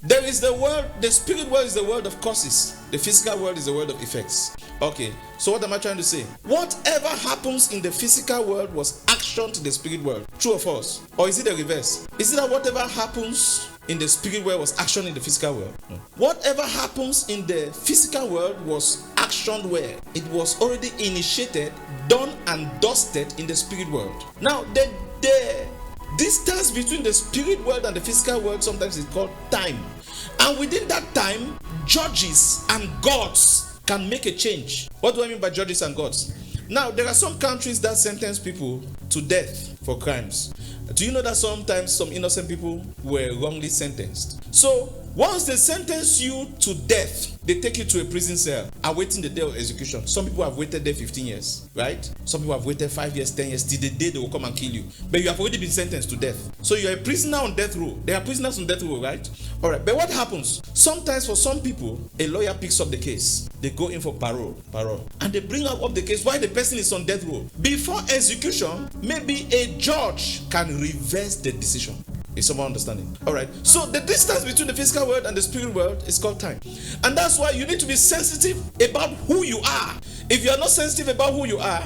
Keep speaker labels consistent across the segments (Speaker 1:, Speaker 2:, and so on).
Speaker 1: There is the world, the spirit world is the world of causes. The physical world is the world of effects. Okay, so what am I trying to say? Whatever happens in the physical world was action to the spirit world. True or false? Or is it the reverse? Is it that whatever happens in the spirit world was action in the physical world? No. Whatever happens in the physical world was action where it was already initiated, done and dusted in the spirit world. Now, the distance between the spirit world and the physical world sometimes is called time. And within that time, judges and gods can make a change. What do I mean by judges and gods? Now, there are some countries that sentence people to death for crimes. Do you know that sometimes some innocent people were wrongly sentenced? So, once they sentence you to death, they take you to a prison cell awaiting the day of execution. Some people have waited there 15 years, right? Some people have waited 5 years, 10 years, till the day they will come and kill you. But you have already been sentenced to death. So you're a prisoner on death row. There are prisoners on death row, right? All right, but what happens? Sometimes for some people, a lawyer picks up the case. They go in for parole. And they bring up the case while the person is on death row. Before execution, maybe a judge can reverse the decision. Is someone understanding? All right. So the distance between the physical world and the spirit world is called time. And that's why you need to be sensitive about who you are. If you are not sensitive about who you are,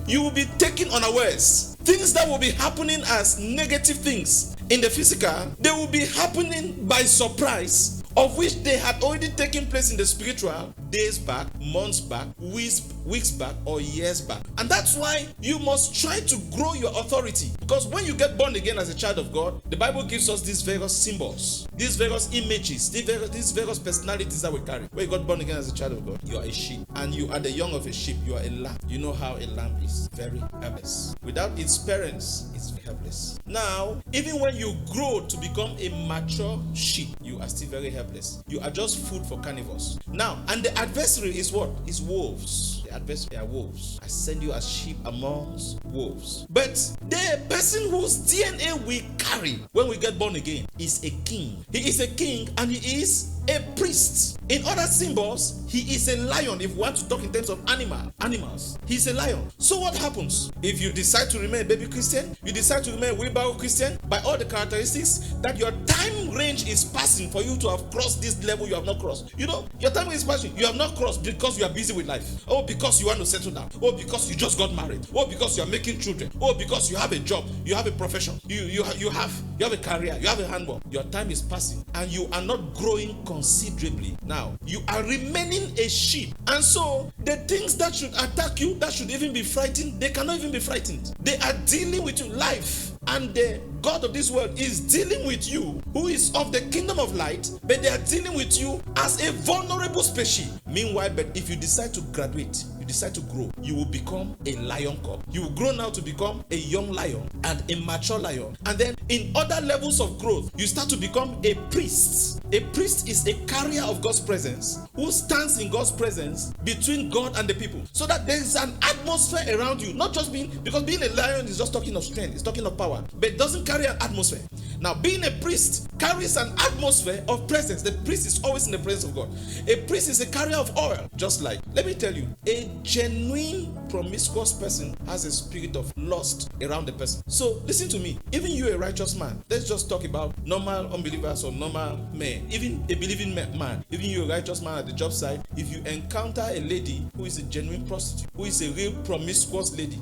Speaker 1: you will be taken unawares. Things that will be happening as negative things in the physical, they will be happening by surprise, of which they had already taken place in the spiritual days back, months back, weeks back, or years back. And that's why you must try to grow your authority. Because when you get born again as a child of God, the Bible gives us these various symbols, these various images, these various personalities that we carry. When you got born again as a child of God, you are a sheep. And you are the young of a sheep. You are a lamb. You know how a lamb is very helpless. Without its parents, it's helpless. Now, even when you grow to become a mature sheep, you are still very helpless. You are just food for carnivores. Now, and the adversary is what? Is wolves. The adversary are wolves. I send you as sheep amongst wolves. But the person whose DNA we carry when we get born again is a king. He is a king and he is a priest. In other symbols, he is a lion. If we want to talk in terms of animals, he's a lion. So what happens if you decide to remain a baby Christian? You decide to remain a wheelbarrow Christian by all the characteristics that your time range is passing for you to have crossed this level you have not crossed. You know, your time is passing. You have not crossed because you are busy with life. Oh, because you want to settle down. Oh, because you just got married. Oh, because you are making children. Oh, because you have a job. You have a profession. You have a career. You have a handwork. Your time is passing and you are not growing considerably. Now, you are remaining a sheep. And so, the things that should attack you, that should even be frightened, they cannot even be frightened. They are dealing with life. And the God of this world is dealing with you, who is of the kingdom of light, but they are dealing with you as a vulnerable species. Meanwhile, but if you decide to graduate, you decide to grow, you will become a lion cub. You will grow now to become a young lion and a mature lion. And then in other levels of growth, you start to become a priest. A priest is a carrier of God's presence who stands in God's presence between God and the people. So that there is an atmosphere around you, not just because being a lion is just talking of strength, it's talking of power, but it doesn't carry an atmosphere. Now, being a priest carries an atmosphere of presence. The priest is always in the presence of God. A priest is a carrier of oil. Just like, let me tell you, a genuine promiscuous person has a spirit of lust around the person. So, listen to me. Even you, a righteous man, let's just talk about normal unbelievers or normal men. Even a believing man, even you, a righteous man at the job site, if you encounter a lady who is a genuine prostitute, who is a real promiscuous lady,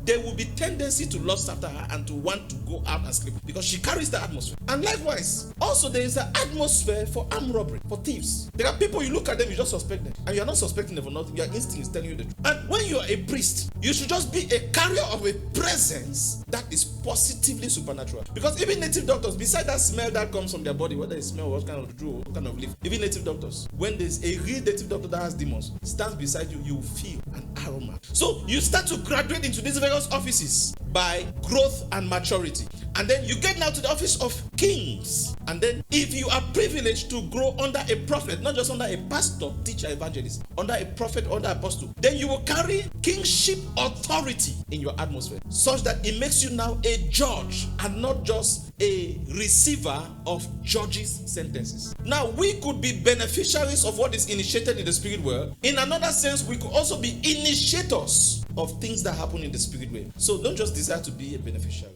Speaker 1: there will be tendency to lust after her and to want to go out and sleep because she carries the atmosphere. And likewise, also there is an atmosphere for armed robbery, for thieves. There are people, you look at them, you just suspect them, and you are not suspecting them for nothing. Your instinct is telling you the truth. And when you are a priest, you should just be a carrier of a presence that is positively supernatural. Because even native doctors, beside that smell that comes from their body, whether it smell what kind of drool, what kind of leaf, even native doctors, when there's a real native doctor that has demons, stands beside you, you feel an aroma. So you start to graduate into these various offices by growth and maturity. And then you get now to the office of kings. And then if you are privileged to grow under a prophet, not just under a pastor, teacher, evangelist, under a prophet, under apostle, then you will carry kingship authority in your atmosphere, such that it makes you now a judge and not just a receiver of judges' sentences. Now, we could be beneficiaries of what is initiated in the spirit world. In another sense, we could also be initiators of things that happen in the spirit world. So don't just desire to be a beneficiary.